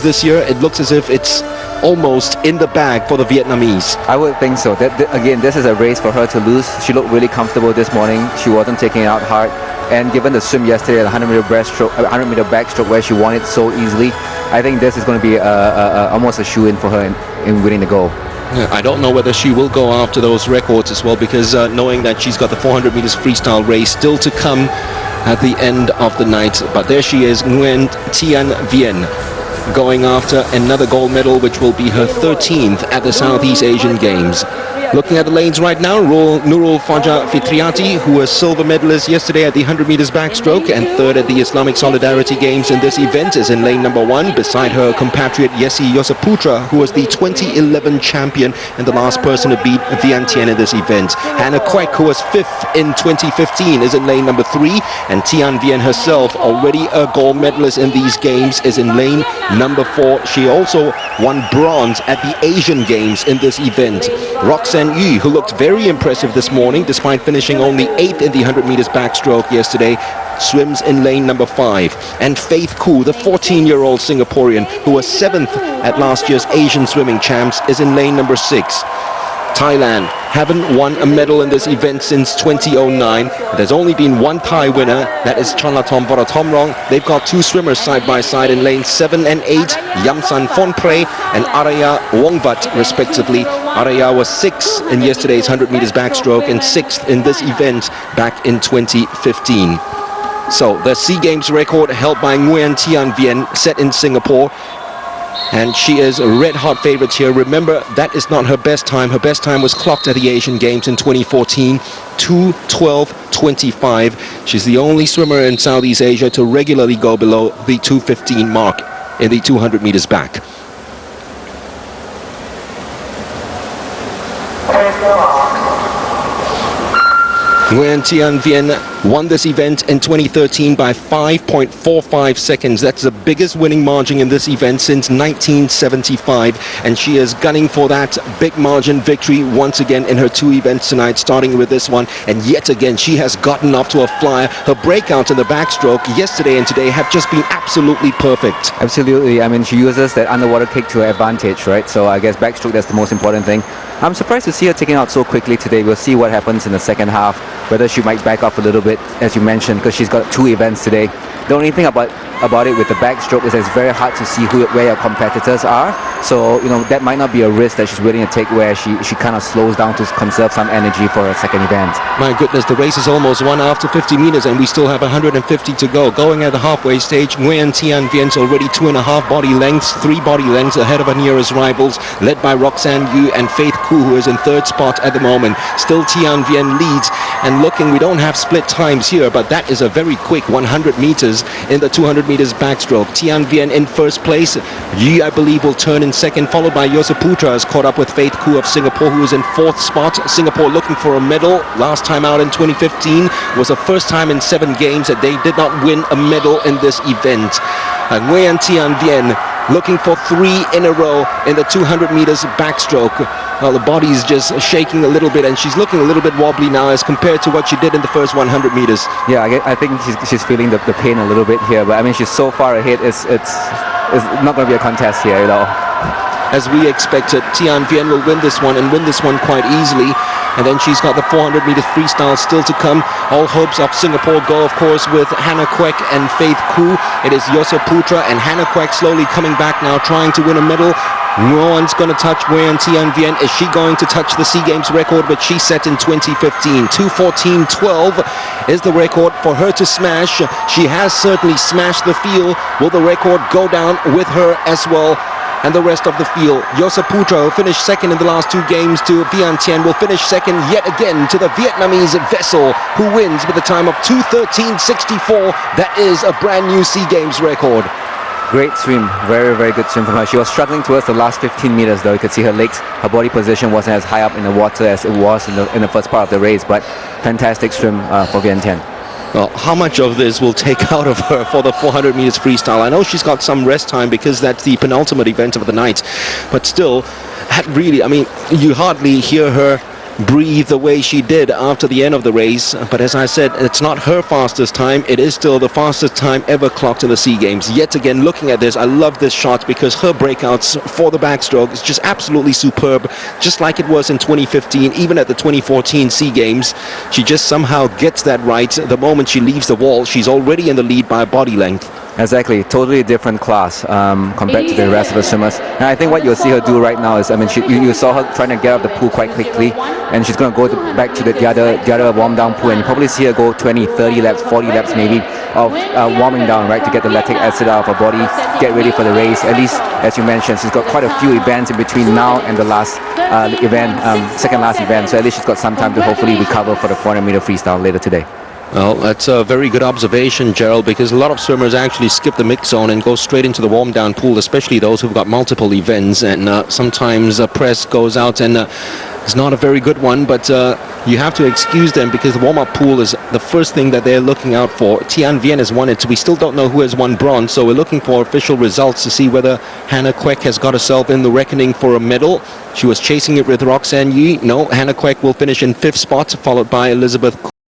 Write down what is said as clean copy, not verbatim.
this year, it looks as if it's almost in the bag for the Vietnamese. I would think so. Again, this is a race for her to lose. She looked really comfortable this morning. She wasn't taking it out hard. And given the swim yesterday at 100m breaststroke, 100m backstroke where she won it so easily, I think this is going to be almost a shoe-in for her in winning the gold. Yeah, I don't know whether she will go after those records as well, because knowing that she's got the 400 meters freestyle race still to come at the end of the night. But there she is, Nguyen Vien, going after another gold medal, which will be her 13th at the Southeast Asian Games. Looking at the lanes right now, Nurul Fajar Fitriati, who was silver medalist yesterday at the 100 meters backstroke and third at the Islamic Solidarity Games in this event, is in lane number 1 beside her compatriot Yessy Yosaputra, who was the 2011 champion and the last person to beat Vien in this event. Hannah Kwek, who was 5th in 2015, is in lane number 3, and Tian Vien herself, already a gold medalist in these games, is in lane number 4. She also won bronze at the Asian Games in this event. Roxanne, who looked very impressive this morning despite finishing only 8th in the 100 meters backstroke yesterday, swims in lane number 5. And Faith Khoo, the 14-year-old Singaporean who was 7th at last year's Asian Swimming Champs, is in lane number 6. Thailand haven't won a medal in this event since 2009. There's only been one Thai winner, that is Chanlathom Vorathomrong. They've got 2 swimmers side by side in lanes 7 and 8, Yamsan Phonpray and Araya Wongvat respectively. Araya was 6th in yesterday's 100 meters backstroke and 6th in this event back in 2015. So the SEA Games record held by Nguyen Tian Vien, set in Singapore. And she is a red-hot favorite here. Remember, that is not her best time. Her best time was clocked at the Asian Games in 2014, 2:12.25. She's the only swimmer in Southeast Asia to regularly go below the 2:15 mark in the 200 meters back. Nguyen Tian Vien won this event in 2013 by 5.45 seconds. That's the biggest winning margin in this event since 1975. And she is gunning for that big margin victory once again in her 2 events tonight, starting with this one. And yet again, she has gotten off to a flyer. Her breakouts in the backstroke yesterday and today have just been absolutely perfect. Absolutely. I mean, she uses that underwater kick to her advantage, right? So I guess backstroke, that's the most important thing. I'm surprised to see her taking out so quickly today. We'll see what happens in the second half, whether she might back off a little bit, as you mentioned, because she's got 2 events today. The only thing about it with the backstroke is that it's very hard to see where your competitors are. So, you know, that might not be a risk that she's willing to take, where she kind of slows down to conserve some energy for her second event. My goodness, the race is almost won after 50 meters and we still have 150 to go. Going at the halfway stage, Nguyen Tian Vien's already 2.5 body lengths, 3 body lengths ahead of her nearest rivals, led by Roxanne and Faith Khoo, who is in 3rd spot at the moment. Still Tian Vien leads, and looking, we don't have split times here, but that is a very quick 100 meters in the 200 meters backstroke. Tian Vien in 1st place. Yi, I believe, will turn in 2nd, followed by Yosaputra, has caught up with Faith Khoo of Singapore, who is in 4th spot. Singapore looking for a medal. Last time out in 2015 was the first time in 7 games that they did not win a medal in this event. Nguyen Tian Vien looking for 3 in a row in the 200 meters backstroke. Well, the body's just shaking a little bit, and she's looking a little bit wobbly now as compared to what she did in the first 100 meters. Yeah, I think she's feeling the pain a little bit here, but I mean, she's so far ahead, it's not going to be a contest here at all. As we expected, Tian Vien will win this one, and win this one quite easily. And then she's got the 400 meters freestyle still to come. All hopes of Singapore go, of course, with Hannah Kwek and Faith Khoo. It is Yosaputra and Hannah Kwek slowly coming back now, trying to win a medal. No one's going to touch Nguyen Tian Vien. Is she going to touch the SEA Games record which she set in 2015? 2:14.12 is the record for her to smash. She has certainly smashed the field. Will the record go down with her as well? And the rest of the field, Yosaputra, who finished 2nd in the last 2 games to Vien Tien, will finish 2nd yet again to the Vietnamese vessel, who wins with a time of 2:13.64. That is a brand new SEA Games record. Great swim, very, very good swim from her. She was struggling towards the last 15 meters though. You could see her legs, her body position wasn't as high up in the water as it was in the first part of the race, but fantastic swim for Vien Tien. Well, how much of this will take out of her for the 400 meters freestyle? I know she's got some rest time because that's the penultimate event of the night, but still, that really, I mean, you hardly hear her breathe the way she did after the end of the race. But as I said, it's not her fastest time. It is still the fastest time ever clocked in the SEA Games. Yet again, looking at this, I love this shot because her breakouts for the backstroke is just absolutely superb, just like it was in 2015, even at the 2014 SEA Games. She just somehow gets that right. The moment she leaves the wall, she's already in the lead by a body length. Exactly, totally different class compared to the rest of the swimmers. And I think what you'll see her do right now is, I mean, you saw her trying to get out of the pool quite quickly, and she's going to go back to the other warm down pool, and you probably see her go 20, 30 laps, 40 laps maybe of warming down, right, to get the lactic acid out of her body, get ready for the race. At least, as you mentioned, she's got quite a few events in between now and the last second last event, so at least she's got some time to hopefully recover for the 400-meter freestyle later today. Well, that's a very good observation, Gerald, because a lot of swimmers actually skip the mix zone and go straight into the warm-down pool, especially those who've got multiple events, and sometimes press goes out and it's not a very good one, but you have to excuse them because the warm-up pool is the first thing that they're looking out for. Vien has won it. We still don't know who has won bronze, so we're looking for official results to see whether Hannah Kwek has got herself in the reckoning for a medal. She was chasing it with Roxanne. No, Hannah Kwek will finish in 5th spot, followed by Elizabeth